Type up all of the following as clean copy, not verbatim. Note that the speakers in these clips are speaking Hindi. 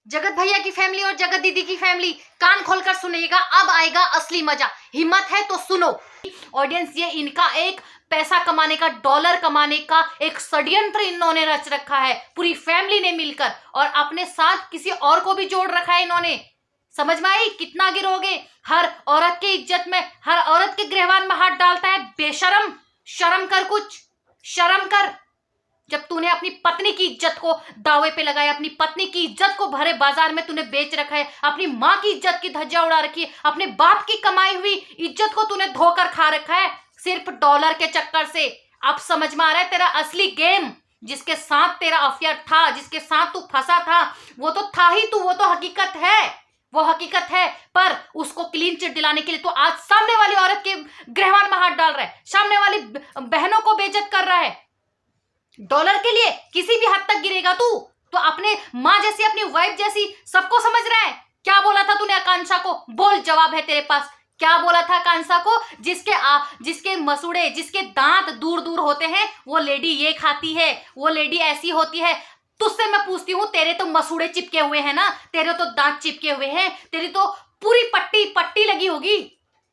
जगत भैया की फैमिली और जगत दीदी की फैमिली कान खोलकर सुनिएगा, अब आएगा असली मजा। हिम्मत है तो सुनो। ऑडियंस, ये इनका एक पैसा कमाने का, डॉलर कमाने का एक षड्यंत्र इन्होंने रच रखा है, पूरी फैमिली ने मिलकर, और अपने साथ किसी और को भी जोड़ रखा है इन्होंने। समझ में आई? कितना गिरोगे? हर औरत की इज्जत में, हर औरत के गृहवान में हाथ डालता है। बेशरम, शर्म कर, कुछ शर्म कर। जब तूने अपनी पत्नी की इज्जत को दावे पे लगाया, अपनी पत्नी की इज्जत को भरे बाजार में तूने बेच रखा है, अपनी माँ की इज्जत की धज्जियां उड़ा रखी है, अपने बाप की कमाई हुई इज्जत को तूने धोकर खा रखा है सिर्फ डॉलर के चक्कर से। अब समझ में आ रहा है तेरा असली गेम। जिसके साथ तेरा अफेयर था, जिसके साथ तू फंसा था, वो तो था ही तू, वो तो हकीकत है, वो हकीकत है। पर उसको क्लीन चिट दिलाने के लिए तो आज सामने वाली औरत के गृहवान में हाथ डाल रहा है, सामने वाली बहनों को बेइज्जत कर रहा है। डॉलर के लिए किसी भी हद तक गिरेगा तू तो अपने माँ जैसी, अपनी वाइफ जैसी सबको समझ रहा है। क्या बोला था तूने आकांक्षा को? बोल, जवाब है तेरे पास। क्या बोला था आकांक्षा को? जिसके मसूड़े, जिसके दांत दूर दूर होते हैं, वो लेडी ये खाती है, वो लेडी ऐसी होती है। तुझसे मैं पूछती हूँ, तेरे तो मसूड़े चिपके हुए हैं ना, तेरे तो दांत चिपके हुए हैं, तेरी तो पूरी पट्टी लगी होगी।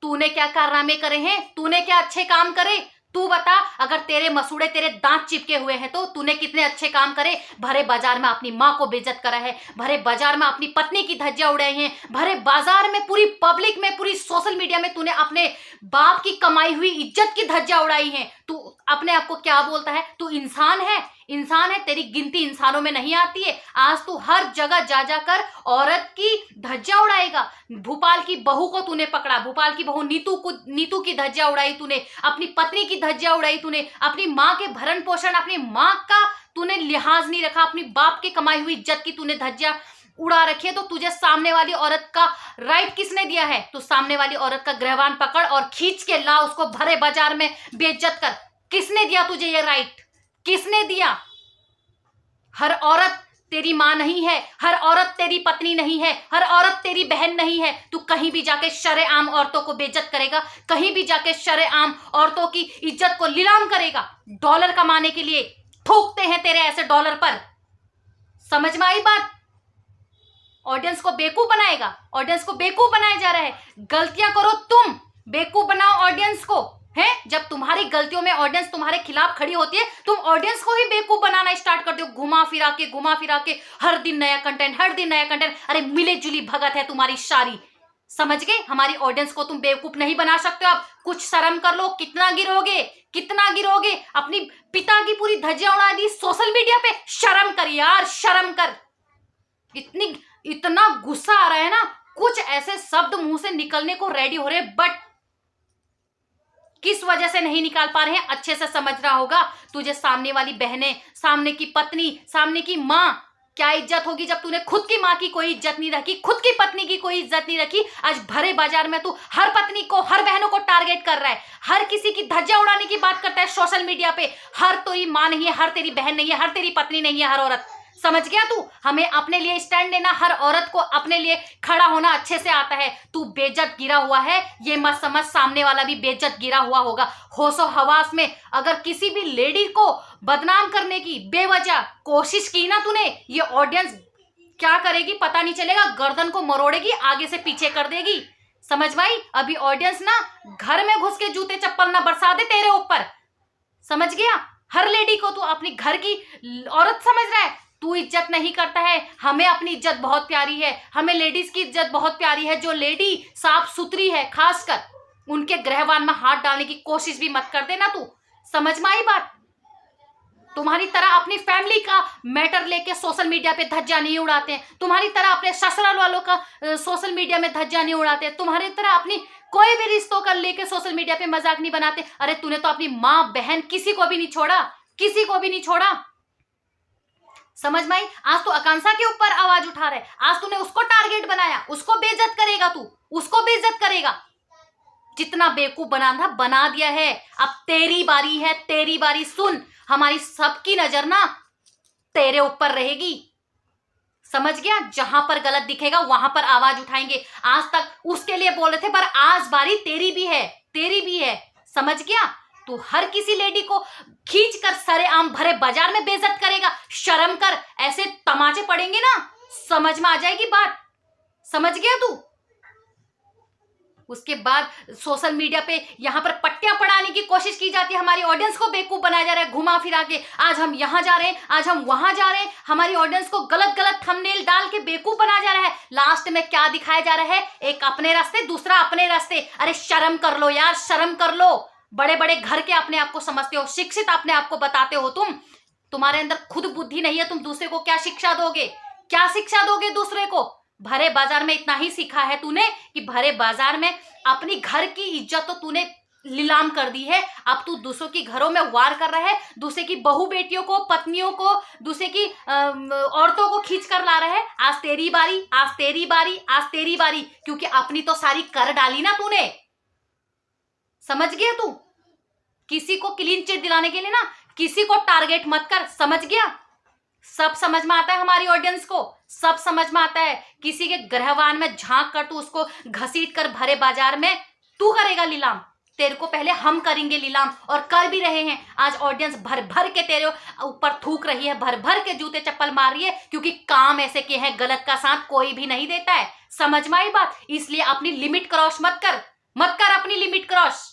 तूने क्या कारनामे करे हैं? तूने क्या अच्छे काम करे? तू बता। अगर तेरे मसूड़े, तेरे दांत चिपके हुए हैं तो तूने कितने अच्छे काम करे। भरे बाजार में अपनी माँ को बेइज्जत करा है, भरे बाजार में अपनी पत्नी की धज्जियां उड़ाई हैं, भरे बाजार में, पूरी पब्लिक में, पूरी सोशल मीडिया में तूने अपने बाप की कमाई हुई इज्जत की धज्जियां उड़ाई हैं। तू अपने आप को क्या बोलता है? तू इंसान है? इंसान है? तेरी गिनती इंसानों में नहीं आती है। आज तू हर जगह जा जाकर औरत की धज्जियां उड़ाएगा। भोपाल की बहू को तूने पकड़ा, भोपाल की बहू नीतू की धज्जियां उड़ाई तूने, अपनी पत्नी की धज्जियां उड़ाई तूने, अपनी माँ के भरण पोषण, अपनी माँ का तूने लिहाज नहीं रखा, अपनी बाप की कमाई हुई इज्जत की तूने धज्जियां उड़ा रखी है। तो तुझे सामने वाली औरत का राइट किसने दिया है? तू सामने वाली औरत का गृहवान पकड़ और खींच के ला, उसको भरे बाजार में बेइज्जत कर। किसने दिया तुझे ये राइट? किसने दिया? हर औरत तेरी माँ नहीं है, हर औरत तेरी पत्नी नहीं है, हर औरत तेरी बहन नहीं है। तू कहीं भी जाके शरेआम औरतों को बेइज्जत करेगा, कहीं भी जाके शरेआम औरतों की इज्जत को नीलाम करेगा डॉलर कमाने के लिए। थूकते हैं तेरे ऐसे डॉलर पर। समझ में आई बात? ऑडियंस को बेवकूफ बनाएगा, ऑडियंस को बेवकूफ बनाया जा रहा है। गलतियां करो तुम, बेवकूफ बनाओ ऑडियंस को, है? जब तुम्हारी गलतियों में ऑडियंस तुम्हारे खिलाफ खड़ी होती है, तुम ऑडियंस को ही बेवकूफ बनाना स्टार्ट कर दो, घुमा फिरा के हर दिन नया कंटेंट, हर दिन नया कंटेंट। अरे मिले जुली भगत है तुम्हारी सारी। समझ गए? हमारी ऑडियंस को तुम बेवकूफ नहीं बना सकते हो। आप कुछ शर्म कर लो। कितना गिरोगे, कितना गिरोगे? अपनी पिता की पूरी धज्जियां उड़ा दी सोशल मीडिया पे। शर्म कर यार, शर्म कर। इतना गुस्सा आ रहा है ना, कुछ ऐसे शब्द मुंह से निकलने को रेडी हो रहे, बट किस वजह से नहीं निकाल पा रहे हैं अच्छे से समझ रहा होगा तुझे। सामने वाली बहनें, सामने की पत्नी, सामने की माँ, क्या इज्जत होगी जब तूने खुद की माँ की कोई इज्जत नहीं रखी, खुद की पत्नी की कोई इज्जत नहीं रखी। आज भरे बाजार में तू हर पत्नी को, हर बहनों को टारगेट कर रहा है, हर किसी की धज्जियां उड़ाने की बात करता है सोशल मीडिया पे। हर तेरी माँ नहीं है, हर तेरी बहन नहीं है, हर तेरी पत्नी नहीं है, हर औरत। समझ गया तू? हमें अपने लिए स्टैंड लेना, हर औरत को अपने लिए खड़ा होना अच्छे से आता है। तू बेइज्जत गिरा हुआ है, ये मत समझ सामने वाला भी बेइज्जत गिरा हुआ होगा। होशो हवास में अगर किसी भी लेडी को बदनाम करने की बेवजह कोशिश की ना तूने, ये ऑडियंस क्या करेगी पता नहीं चलेगा। गर्दन को मरोड़ेगी, आगे से पीछे कर देगी। समझ भाई? अभी ऑडियंस ना घर में घुस के जूते चप्पल ना बरसा दे तेरे ऊपर। समझ गया? हर लेडी को तू अपनी घर की औरत समझ रहा है। तू इज्जत नहीं करता है। हमें अपनी इज्जत बहुत प्यारी है, हमें लेडीज की इज्जत बहुत प्यारी है। जो लेडी साफ सुथरी है, खासकर उनके गृहवान में हाथ डालने की कोशिश भी मत कर देना तू। समझ में आई बात? तुम्हारी तरह अपनी फैमिली का मैटर लेके सोशल मीडिया पे धज्जियां नहीं उड़ाते हैं, तुम्हारी तरह अपने ससुराल वालों का सोशल मीडिया में धज्जियां नहीं उड़ाते हैं, तुम्हारी तरह अपनी कोई भी रिश्तों का लेके सोशल मीडिया पे मजाक नहीं बनाते। अरे तूने तो अपनी माँ, बहन, किसी को भी नहीं छोड़ा, किसी को भी नहीं छोड़ा। समझ में आई? आज तो आकांक्षा के ऊपर आवाज उठा रहे, आज तूने उसको टारगेट बनाया, उसको बेइज्जत करेगा तू, उसको बेइज्जत करेगा। जितना बेवकूफ बनाना बना दिया है, अब तेरी बारी है, तेरी बारी। सुन, हमारी सबकी नजर ना तेरे ऊपर रहेगी। समझ गया? जहां पर गलत दिखेगा वहां पर आवाज उठाएंगे। आज तक उसके लिए बोल रहे थे, पर आज बारी तेरी भी है, तेरी भी है। समझ गया? तू हर किसी लेडी को खींच कर सरेआम भरे बाजार में बेइज्जत करेगा। शर्म कर। ऐसे तमाचे पड़ेंगे ना समझ में आ जाएगी बात, समझ गया तू? उसके बाद सोशल मीडिया पे यहां पर पट्टियां पढ़ाने की कोशिश की जाती है, हमारी ऑडियंस को बेवकूफ बनाया जा रहा है घुमा फिरा के। आज हम यहां जा रहे हैं, आज हम वहां जा रहे हैं, हमारी ऑडियंस को गलत गलत थंबनेल डाल के बेवकूफ बनाया जा रहा है। लास्ट में क्या दिखाया जा रहा है? एक अपने रास्ते, दूसरा अपने रास्ते। अरे शर्म कर लो यार, शर्म कर लो। बड़े बड़े घर के अपने आप को समझते हो, शिक्षित अपने आप को बताते हो तुम। तुम्हारे अंदर खुद बुद्धि नहीं है, तुम दूसरे को क्या शिक्षा दोगे? क्या शिक्षा दोगे दूसरे को? भरे बाजार में इतना ही सीखा है तूने कि भरे बाजार में अपनी घर की इज्जत तो तूने नीलाम कर दी है। अब तू दूसरों की घरों में वार कर रहा है, दूसरे की बहू बेटियों को, पत्नियों को, दूसरे की औरतों को खींच कर ला रहा है। आज तेरी बारी, आज तेरी बारी, आज तेरी बारी, क्योंकि अपनी तो सारी कर डाली ना तूने। समझ गया तू? किसी को क्लीन चिट दिलाने के लिए ना किसी को टारगेट मत कर, समझ गया? सब समझ में आता है हमारी ऑडियंस को, सब समझ में आता है। किसी के गृहवान में झांक कर तू उसको घसीट कर भरे बाजार में तू करेगा नीलाम। तेरे को पहले हम करेंगे नीलाम, और कर भी रहे हैं। आज ऑडियंस भर भर के तेरे ऊपर थूक रही है, भर भर के जूते चप्पल मार रही है, क्योंकि काम ऐसे किए हैं गलत का साथ कोई भी नहीं देता है। समझ में आई बात? इसलिए अपनी लिमिट क्रॉस मत कर, मत कर अपनी लिमिट क्रॉस।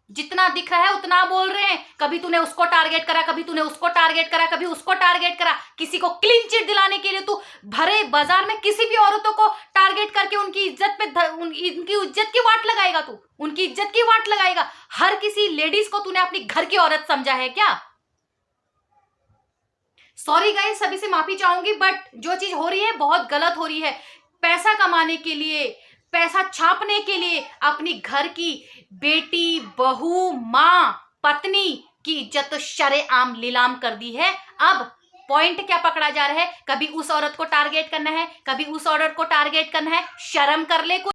जितना दिख रहा है उतना बोल रहे हैं। कभी तूने उसको टारगेट करा, कभी तूने उसको टारगेट करा, कभी उसको टारगेट करा। किसी को क्लीन चिट दिलाने के लिए तू भरे बाजार में किसी भी औरतों को टारगेट करके उनकी इज्जत पे उनकी इज्जत की वाट लगाएगा। तू उनकी इज्जत की वाट लगाएगा। हर किसी लेडीज को तूने अपनी घर की औरत समझा है क्या? सॉरी गाइस, सभी से माफी चाहूंगी, बट जो चीज हो रही है बहुत गलत हो रही है। पैसा कमाने के लिए, पैसा छापने के लिए अपनी घर की बेटी, बहू, माँ, पत्नी की इज्जत तो शरेआम नीलाम कर दी है। अब पॉइंट क्या पकड़ा जा रहा है? कभी उस औरत को टारगेट करना है, कभी उस औरत को टारगेट करना है। शर्म कर ले।